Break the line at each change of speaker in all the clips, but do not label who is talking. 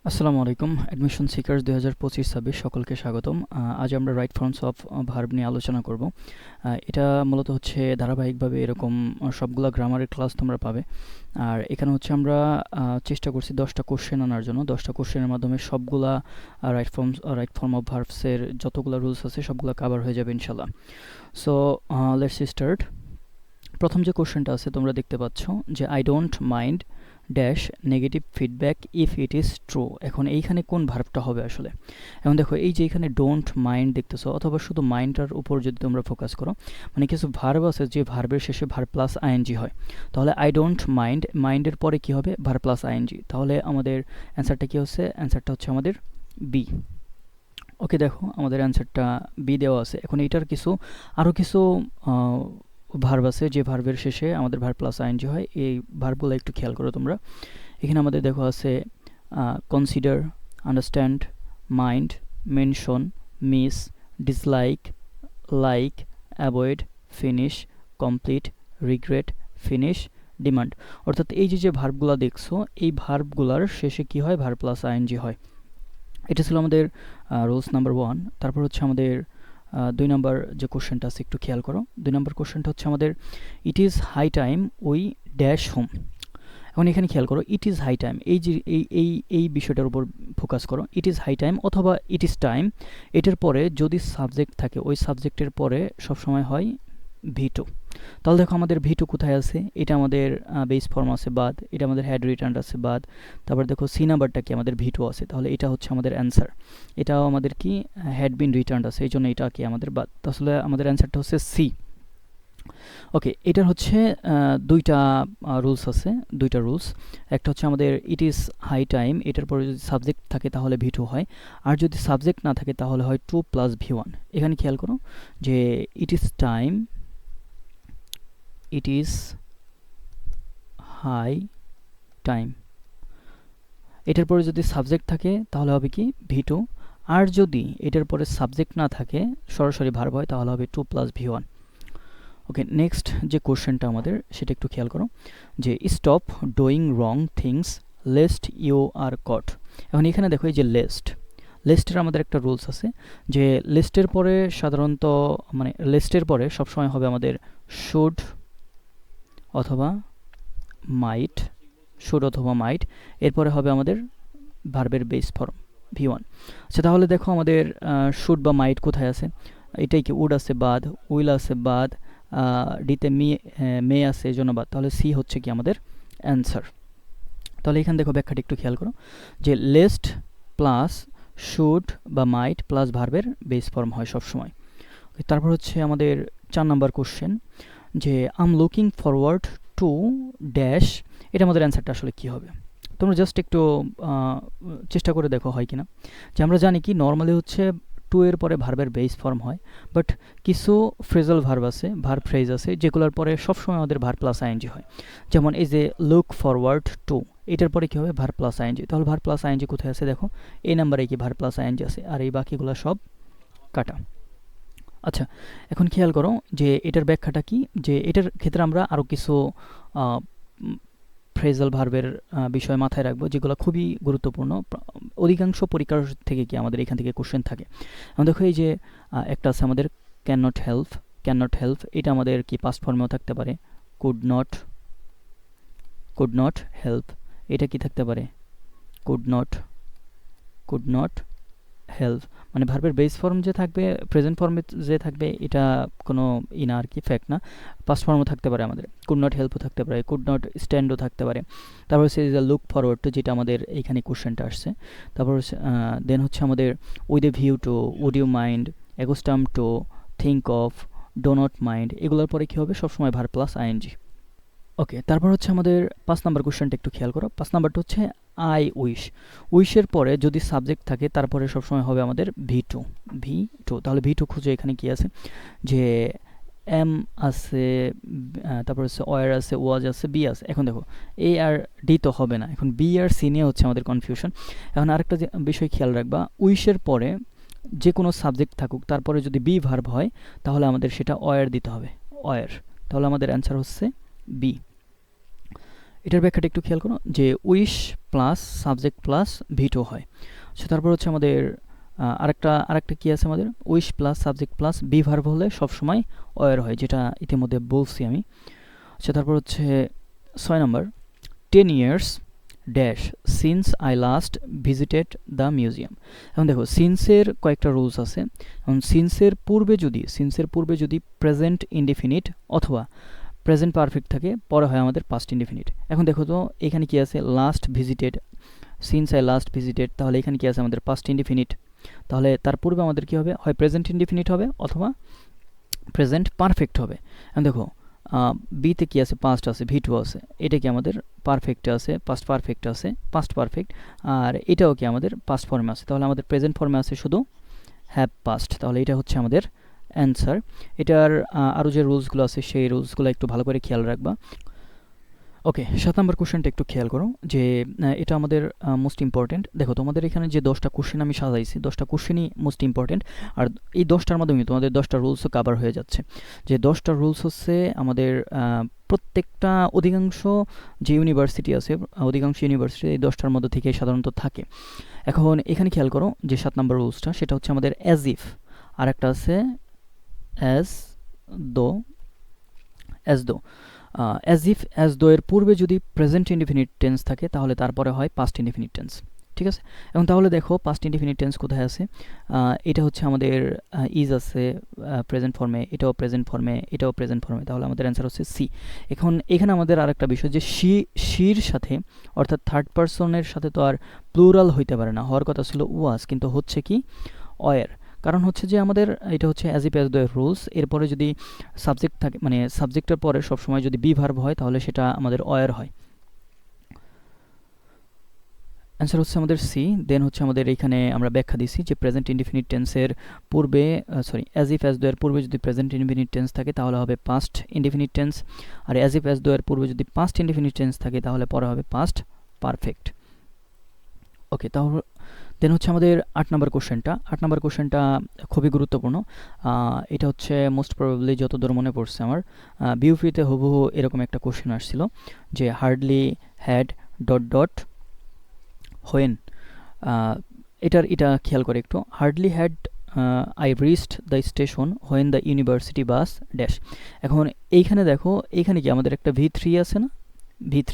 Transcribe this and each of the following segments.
আসসালামু আলাইকুম admission seekers 2025-26 সকলকে স্বাগতম। আজ আমরা রাইট ফর্মস অফ ভার্ব নিয়ে আলোচনা করব। এটা মূলত হচ্ছে ধারাবাহিকভাবে এরকম সবগুলা গ্রামারের ক্লাস তোমরা পাবে। আর এখানে হচ্ছে আমরা চেষ্টা করছি 10টা কোশ্চেন আনার জন্য। 10টা কোশ্চেনের মাধ্যমে সবগুলা রাইট ফর্ম অফ ভার্বসের যতগুলা রুলস আছে সবগুলা কভার হয়ে যাবে ইনশাল্লাহ। So let's start. প্রথম যে কোশ্চেনটা আছে তোমরা দেখতে পাচ্ছ যে I don't mind dash negative feedback if it is true. এখন এইখানে কোন ভার্বটা হবে আসলে? এখন দেখো এই যে এখানে ডোন্ট মাইন্ড দেখতেছো, অথবা শুধু মাইন্ডটার উপর যদি তোমরা ফোকাস করো, মানে কিছু ভার্ব আছে যে ভার্বের শেষে ভার্ব প্লাস আইএনজি হয়। তাহলে আই ডোন্ট মাইন্ড, মাইন্ডের পরে কি হবে? Verb plus ING. তাহলে আমাদের অ্যান্সারটা কি হচ্ছে? অ্যান্সারটা হচ্ছে আমাদের বি। ওকে, দেখো আমাদের অ্যান্সারটা বি দেওয়া আছে। এখন এটার আরও কিছু ভার্ব আছে যে ভার্বের শেষে আমাদের ভার্ব প্লাস আইএনজি হয়। এই ভার্বগুলো একটু খেয়াল করো তোমরা। এখানে আমাদের দেখো আছে consider, understand, mind, mention, miss, dislike, like, avoid, finish, complete, regret, finish, demand. অর্থাৎ এই যে ভার্বগুলো দেখছো, এই ভার্বগুলার শেষে কি হয়? ভার্ব প্লাস আইএনজি হয়। এটা ছিল আমাদের রুলস নাম্বার 1। তারপর হচ্ছে আমাদের 2 নাম্বার যে কোশ্চেনটা আছে একটু খেয়াল করো। 2 নাম্বার কোশ্চেনটা হচ্ছে আমাদের it is high time we dash home. এখন এখানে খেয়াল করো, ইট ইজ হাই টাইম, এই যে এই বিষয়টার উপর ফোকাস করো। ইট ইজ হাই টাইম অথবা ইট ইজ টাইম, এটার পরে যদি সাবজেক্ট থাকে ওই সাবজেক্টের পরে সবসময় হয় ভি2। তাহলে দেখো আমাদের ভি2 কোথায় আছে? এটা আমাদের বেস ফর্ম আছে বাদ, এটা আমাদের হ্যাড রিটার্ন আছে বাদ। তারপর দেখো সি নাম্বারটা কি? আমাদের ভি2 আছে। তাহলে এটা হচ্ছে আমাদের অ্যান্সার। এটাও আমাদের কি? হ্যাড বিন রিটার্ন আছে, এই জন্য এটা কি আমাদের বাদ। তাহলে আমাদের অ্যান্সারটা হচ্ছে সি। ওকে, এটার হচ্ছে দুইটা রুলস আছে, দুইটা রুলস। একটা হচ্ছে আমাদের ইট ইজ হাই টাইম, এটার পরে যদি সাবজেক্ট থাকে তাহলে ভি2 হয়, আর যদি সাবজেক্ট না থাকে তাহলে হয় 2 প্লাস ভি1। এখানে খেয়াল করো যে it is time, it is high time, এটার পরে যদি সাবজেক্ট থাকে তাহলে হবে কি? ভি2। আর যদি এটার পরে সাবজেক্ট না থাকে, সরাসরি ভার্ব হয়, তাহলে হবে 2 প্লাস ভি1। ওকে, নেক্সট যে কোশ্চেনটা আমাদের সেটা একটু খেয়াল করো যে stop doing wrong things lest you are caught. এখন এখানে দেখো এই যে লিস্টের আমাদের একটা রুলস আছে যে লিস্টের পরে সাধারণত, মানে লিস্টের পরে সবসময় হবে আমাদের শুড অথবা মাইট, শুড অথবা মাইট, এরপরে হবে আমাদের ভার্বের বেস ফর্ম ভি1। আচ্ছা, তাহলে দেখো আমাদের শুড বা মাইট কোথায় আছে? এটাই কি? উড আছে বাদ, উইল আছে বাদ, ডিতে মে আছে, এই জন্য বাদ। তাহলে সি হচ্ছে কি আমাদের অ্যান্সার। তাহলে এখানে দেখো ব্যাখ্যাটা একটু খেয়াল করো যে লেস্ট প্লাস শুড বা মাইট প্লাস ভার্বের বেস ফর্ম হয় সবসময়। তারপর হচ্ছে আমাদের 4 নাম্বার কোশ্চেন যে I'm looking forward to dash. এটা আমাদের অ্যান্সারটা আসলে কী হবে? তোমরা জাস্ট একটু চেষ্টা করে দেখো হয় কিনা। যে আমরা জানি কি নর্মালি হচ্ছে টু এর পরে ভার্বের বেস ফর্ম হয়, বাট কিছু ফ্রেজাল ভার্ব আছে, ভার্ব ফ্রেজ আছে যেগুলোর পরে সবসময় আমাদের ভার্ব প্লাস আইএনজি হয়। যেমন এই যে লুক ফরওয়ার্ড টু, এটার পরে কী হবে? Verb plus ING. তাহলে ভার্ব প্লাস আইএনজি কোথায় আছে? দেখো এই নাম্বারে কি ভার্ব প্লাস আইএনজি আছে, আর এই বাকিগুলো সব কাটা। আচ্ছা, এখন খেয়াল করো যে এটার ব্যাখ্যাটা কি, যে এটার ক্ষেত্রে আমরা আরও কিছু ফ্রেজাল ভার্বের বিষয় মাথায় রাখবো যেগুলো খুবই গুরুত্বপূর্ণ। অধিকাংশ পরীক্ষার থেকে কি আমাদের এখান থেকে কোশ্চেন থাকে। এখন দেখো এই যে একটা আছে আমাদের can not help, can not help, এটা আমাদের কি পাস্ট ফর্মেও থাকতে পারে। কুড নট হেল্প, এটা কি থাকতে পারে? Could not help. মানে ভার্বের বেস ফর্ম যে থাকবে, প্রেজেন্ট ফর্মে যে থাকবে, এটা কোনো না আর কি, ফ্যাক্ট না। পাস্ট ফর্মও থাকতে পারে আমাদের, কুড নট হেল্পও থাকতে পারে, কুড নট স্ট্যান্ডও থাকতে পারে। তারপর হচ্ছে লুক ফরওয়ার্ড টু, যেটা আমাদের এইখানে কোশ্চেনটা আসছে। তারপর দেন হচ্ছে আমাদের with a view to, would you mind, accustom to, think of, do not mind, এগুলোর পরে কী হবে? সবসময় ভার্ব প্লাস আইএনজি। ওকে, তারপর হচ্ছে আমাদের 5 নাম্বার কোশ্চেনটা একটু খেয়াল করো। 5 নাম্বারটা হচ্ছে আই উইশ। উইশের পরে যদি সাবজেক্ট থাকে তারপরে সবসময় হবে আমাদের ভি টু। তাহলে ভি2 খুঁজে এখানে কি আছে? যে এম আছে, তারপর হচ্ছে ওয়ার আছে, ওয়াজ আছে, বি আছে। এখন দেখো এ আর ডি তো হবে না, এখন বি আর সি নিয়ে হচ্ছে আমাদের কনফিউশন। এখন আরেকটা বিষয় খেয়াল রাখবা, উইশের পরে যে কোনো সাবজেক্ট থাকুক তারপরে যদি বি ভার্ব হয় তাহলে আমাদের সেটা ওয়ার দিতে হবে, ওয়ার। তাহলে আমাদের অ্যান্সার হচ্ছে বি। এটার ব্যাখ্যাটা একটু খেয়াল করো যে উইশ প্লাস সাবজেক্ট প্লাস ভিটো হয়। আচ্ছা, তারপর হচ্ছে আমাদের আরেকটা কি আছে আমাদের, wish plus subject plus be verb হলে সবসময় অয়ার হয়, যেটা ইতিমধ্যে বলছি আমি। আচ্ছা, তারপর হচ্ছে 6 নম্বর, 10 years dash since I last visited the museum. এখন দেখো সিন্সের কয়েকটা রুলস আছে। এখন সিন্সের পূর্বে যদি প্রেজেন্ট ইনডিফিনিট অথবা প্রেজেন্ট পারফেক্ট থাকে, পরে হয় আমাদের পাস্ট ইনডিফিনিট। এখন দেখো তো এখানে কি আছে, last visited, since I last visited, তাহলে এখানে কি আছে আমাদের পাস্ট ইনডিফিনিট। তাহলে তার পূর্বে আমাদের কি হবে, হয় প্রেজেন্ট ইনডিফিনিট হবে অথবা প্রেজেন্ট পারফেক্ট হবে। এখন দেখো বিতে কি আছে, পাস্ট আছে, ভিটু আছে, এটা কি আমাদের পারফেক্ট আছে, পাস্ট পারফেক্ট আছে, পাস্ট পারফেক্ট, আর এটাও কি আমাদের পাস্ট ফর্মে আছে। তাহলে আমাদের প্রেজেন্ট ফর্মে আছে শুধু হ্যাভ পাস্ট। তাহলে এটা হচ্ছে আমাদের অ্যান্সার। এটার আরও যে রুলসগুলো আছে সেই রুলসগুলো একটু ভালো করে খেয়াল রাখবা। ওকে, 7 নম্বর কোশ্চেনটা একটু খেয়াল করো যে এটা আমাদের মোস্ট ইম্পর্টেন্ট। দেখো তোমাদের এখানে যে 10টা কোশ্চেন আমি সাজাইছি, 10টা কোশ্চেনই মোস্ট ইম্পর্টেন্ট। আর এই 10টার মাধ্যমে তোমাদের 10টা রুলসও কাভার হয়ে যাচ্ছে। যে 10টা রুলস হচ্ছে আমাদের প্রত্যেকটা অধিকাংশ যে ইউনিভার্সিটি আছে, অধিকাংশ ইউনিভার্সিটি এই 10টার মধ্যে থেকে সাধারণত থাকে। এখন এখানে খেয়াল করো যে 7 নম্বর রুলসটা, সেটা হচ্ছে আমাদের অ্যাজ ইফ, আর একটা আছে as though, as though. As though এর পূর্বে যদি প্রেজেন্ট ইনডিফিনিট টেন্স থাকে তাহলে তারপরে হয় পাস্ট ইনডিফিনিট টেন্স। ঠিক আছে, এবং তাহলে দেখো পাস্ট ইনডিফিনিট টেন্স কোথায় আছে। এটা হচ্ছে আমাদের ইজ আছে প্রেজেন্ট ফর্মে, এটাও প্রেজেন্ট ফর্মে, এটাও প্রেজেন্ট ফর্মে, তাহলে আমাদের অ্যান্সার হচ্ছে সি। এখন এখানে আমাদের আরেকটা বিষয় যে শির সাথে অর্থাৎ থার্ড পারসনের সাথে তো আর প্লুরাল হইতে পারে না, হওয়ার কথা ছিল ওয়াজ, কিন্তু হচ্ছে কি অয়ের। কারণ হচ্ছে যে আমাদের এটা হচ্ছে অ্যাজ ইফ অ্যাজ দো এর রুলস, এরপরে যদি সাবজেক্ট থাকে, মানে সাবজেক্টের পরে সবসময় যদি বি ভার্ব হয় তাহলে সেটা আমাদের অয়ার হয়। অ্যান্সার হচ্ছে আমাদের সি। দেন হচ্ছে আমাদের এখানে আমরা ব্যাখ্যা দিছি যে প্রেজেন্ট ইনডিফিনিট টেন্সের পূর্বে অ্যাজ ইফ অ্যাজ দো এর পূর্বে যদি প্রেজেন্ট ইনডিফিনিট টেন্স থাকে তাহলে হবে পাস্ট ইনডিফিনিট টেন্স, আর অ্যাজ ইফ অ্যাজ দো এর পূর্বে যদি পাস্ট ইনডিফিনিট টেন্স থাকে তাহলে পরে হবে পাস্ট পারফেক্ট। ওকে, তাহলে দেন হচ্ছে আমাদের 8 নম্বর কোশ্চেনটা খুবই গুরুত্বপূর্ণ। এটা হচ্ছে মোস্ট প্রবাবলি যতদূর মনে পড়ছে আমার বিউপিতে হুবহু এরকম একটা কোশ্চেন আসছিল যে hardly had dot dot when. এটা খেয়াল করে একটু, hardly had I reached the station when the university bus dash. এখন এইখানে দেখো, এইখানে কি আমাদের একটা V3 আছে না, V3,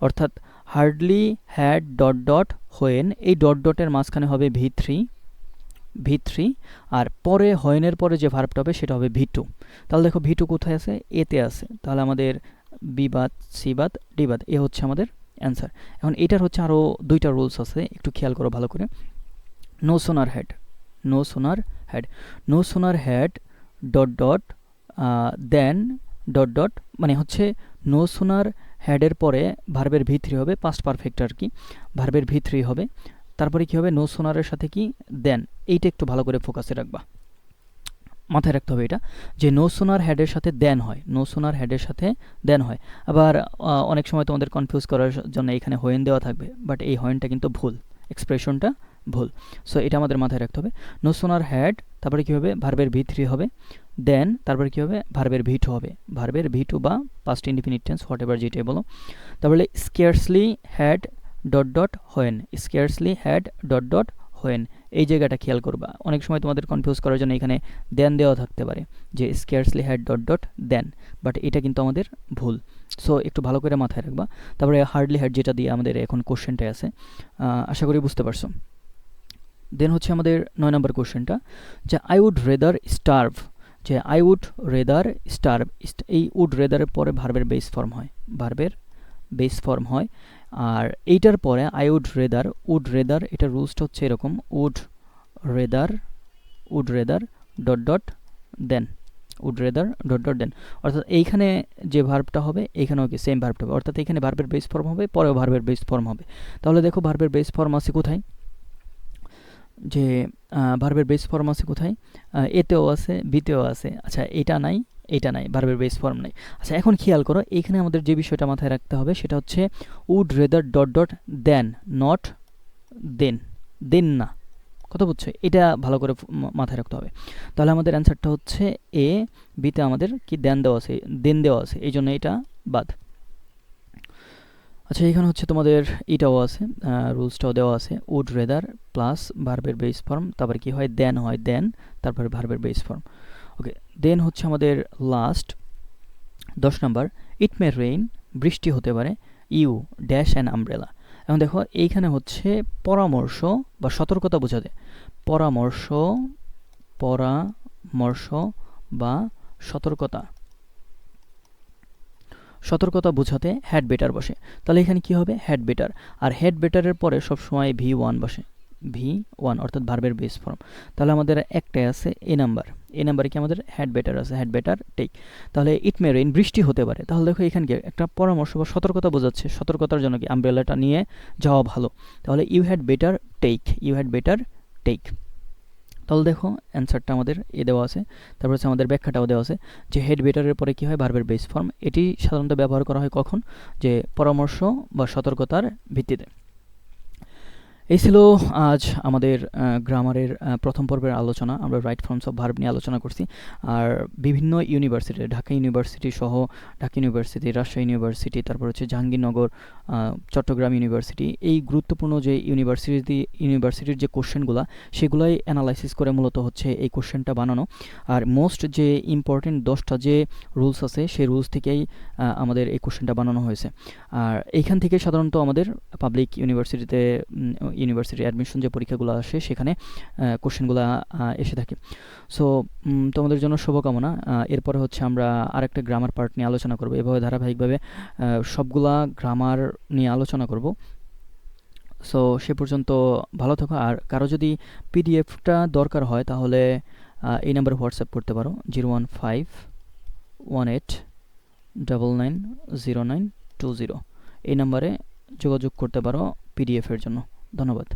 অর্থাৎ hardly had dot dot when, এই ডট ডটের মাঝখানে হবে V3, আর পরে হোয়েনের পরে যে ভার্বটা হবে সেটা হবে V2। তাহলে দেখো V2 কোথায় আছে, এতে আছে, তাহলে আমাদের বি বাদ সি বাদ ডি বাদ, এ হচ্ছে আমাদের অ্যান্সার। এখন এটার হচ্ছে আরও 2টা রুলস আছে, একটু খেয়াল করো ভালো করে। No sooner had, no sooner had dot dot than dot dot, মানে হচ্ছে নো সোনার হ্যাডের পরে ভার্বের V3 হবে, পাস্ট পারফেক্ট আর কি, ভার্বের V3 হবে, তারপরে কি হবে, নো সোনারের সাথে কি দেন। এইটা একটু ভালো করে ফোকাসে রাখবা, মাথায় রাখতে হবে এটা, যে নো সোনার হেডের সাথে দেন হয়, নো সোনার হেডের সাথে দেন হয়। আবার অনেক সময় তোমাদের কনফিউজ করার জন্য এখানে হোয়েন দেওয়া থাকবে, বাট এই হোয়েনটা কিন্তু ভুল, এক্সপ্রেশনটা ভুল। সো এটা আমাদের মাথায় রাখতে হবে। নো সোনার হ্যাড, তারপরে কী হবে, ভার্বের V3 হবে, দেন তারপরে কী হবে, ভার্বের V2 হবে, ভার্বের V2 বা past indefinite tense what ever যেটাই বলো। তারপরে scarcely had dot dot when, scarcely had dot dot when, এই জায়গাটা খেয়াল করবা। অনেক সময় তোমাদের কনফিউজ করার জন্য এখানে দেন দেওয়া থাকতে পারে, যে scarcely had dot dot than, but এটা কিন্তু আমাদের ভুল। সো একটু ভালো করে মাথায় রাখবা। তারপরে হার্ডলি হ্যাড, যেটা দিয়ে আমাদের এখন কোশ্চেনটাই আছে, আশা করি বুঝতে পারছো। দেন হচ্ছে আমাদের 9 নম্বর কোশ্চেনটা, যে আই উড রেদার স্টার্ভ, যে আই উড রেদার স্টার্ভ, এই উড রেদারের পরে ভার্বের বেস ফর্ম হয়, আর এইটার পরে আই উড রেদার, এটার রুলসটা হচ্ছে এরকম, উড রেদার ডট ডট দেন, অর্থাৎ এইখানে যে ভার্বটা হবে এইখানেও কি সেম ভার্বটা হবে, অর্থাৎ এখানে ভার্বের বেস ফর্ম হবে, পরেও ভার্বের বেস ফর্ম হবে। তাহলে দেখো ভার্বের বেস ফর্ম আছে কোথায়, যে ভার্বের বেস ফর্ম আছে কোথায়, এতেও আছে, বিতেও আছে। আচ্ছা, এটা নাই, ভার্বের বেস ফর্ম নাই। আচ্ছা, এখন খেয়াল করো, এইখানে আমাদের যে বিষয়টা মাথায় রাখতে হবে সেটা হচ্ছে would rather dot dot than, not then না, কথা বুঝছো, এটা ভালো করে মাথায় রাখতে হবে। তাহলে আমাদের অ্যান্সারটা হচ্ছে এ, বিতে আমাদের কি দেন দেওয়া আছে, এই জন্য এটা বাদ। আচ্ছা, এখানে হচ্ছে তোমাদের এটাও আছে, রুলসটাও দেওয়া আছে। উড রেদার প্লাস ভার্বের বেস ফর্ম, তারপরে কি হয়, দেন, তারপরে ভার্বের বেস ফর্ম। ওকে, দেন হচ্ছে আমাদের লাস্ট 10 নাম্বার, ইট মে রেইন, বৃষ্টি হতে পারে, ইউ ড্যাশ অ্যান আমব্রেলা। এখন দেখো এইখানে হচ্ছে পরামর্শ বা সতর্কতা বোঝাতে, পরামর্শ পরামর্শ বা সতর্কতা সতর্কতা বোঝাতে হ্যাড বেটার বসে। তাহলে এখানে কি হবে, হ্যাড বেটার। আর হ্যাড বেটারের পরে সবসময় V1 বসে, V1 অর্থাৎ ভার্বের বেস ফর্ম। তাহলে আমাদের একটাই আছে এ নাম্বারে কি আমাদের হ্যাড বেটার আছে, হ্যাড বেটার টেক। তাহলে ইট মে রেইন, বৃষ্টি হতে পারে। তাহলে দেখো এখানে কি একটা পরামর্শ বা সতর্কতা বোঝাচ্ছে, সতর্কতার জন্য কি আমব্রেলাটা নিয়ে যাওয়া ভালো। তাহলে ইউ হ্যাড বেটার টেক। তাহলে দেখো অ্যান্সারটা আমাদের দেওয়া আছে। তারপর হচ্ছে আমাদের ব্যাখ্যাটাও দেওয়া আছে যে হেড বেটারের পরে কি হয়, ভার্বের বেস ফর্ম। এটি সাধারণত ব্যবহার করা হয় কখন, যে পরামর্শ বা সতর্কতার ভিত্তিতে। এই ছিল আজ আমাদের গ্রামারের প্রথম পর্বের আলোচনা। আমরা রাইট ফর্মস অফ ভার্ব নিয়ে আলোচনা করছি। আর বিভিন্ন ইউনিভার্সিটি, ঢাকা ইউনিভার্সিটি সহ, ঢাকা ইউনিভার্সিটি, রাজশাহী ইউনিভার্সিটি, তারপর হচ্ছে জাহাঙ্গীরনগর, চট্টগ্রাম ইউনিভার্সিটি, এই গুরুত্বপূর্ণ যে ইউনিভার্সিটির যে কোশ্চেনগুলো, সেগুলাই অ্যানালাইসিস করে মূলত হচ্ছে এই কোশ্চেনটা বানানো। আর মোস্ট যে ইম্পর্টেন্ট 10টা যে রুলস আছে, সেই রুলস থেকেই আমাদের এই কোশ্চেনটা বানানো হয়েছে। আর এইখান থেকে সাধারণত আমাদের পাবলিক ইউনিভার্সিটি অ্যাডমিশন যে পরীক্ষাগুলো আসে, সেখানে কোশ্চেনগুলো এসে থাকে। সো তোমাদের জন্য শুভকামনা। এরপরে হচ্ছে আমরা আরেকটা গ্রামার পার্ট নিয়ে আলোচনা করব। এভাবে ধারাবাহিকভাবে সবগুলা গ্রামার নিয়ে আলোচনা করব। সো সে পর্যন্ত ভালো থাকো। আর কারো যদি পিডিএফটা দরকার হয়, তাহলে এই নাম্বারে হোয়াটসঅ্যাপ করতে পারো, 01518990920। এই নাম্বারে যোগাযোগ করতে পারো পিডিএফের জন্য। ধন্যবাদ।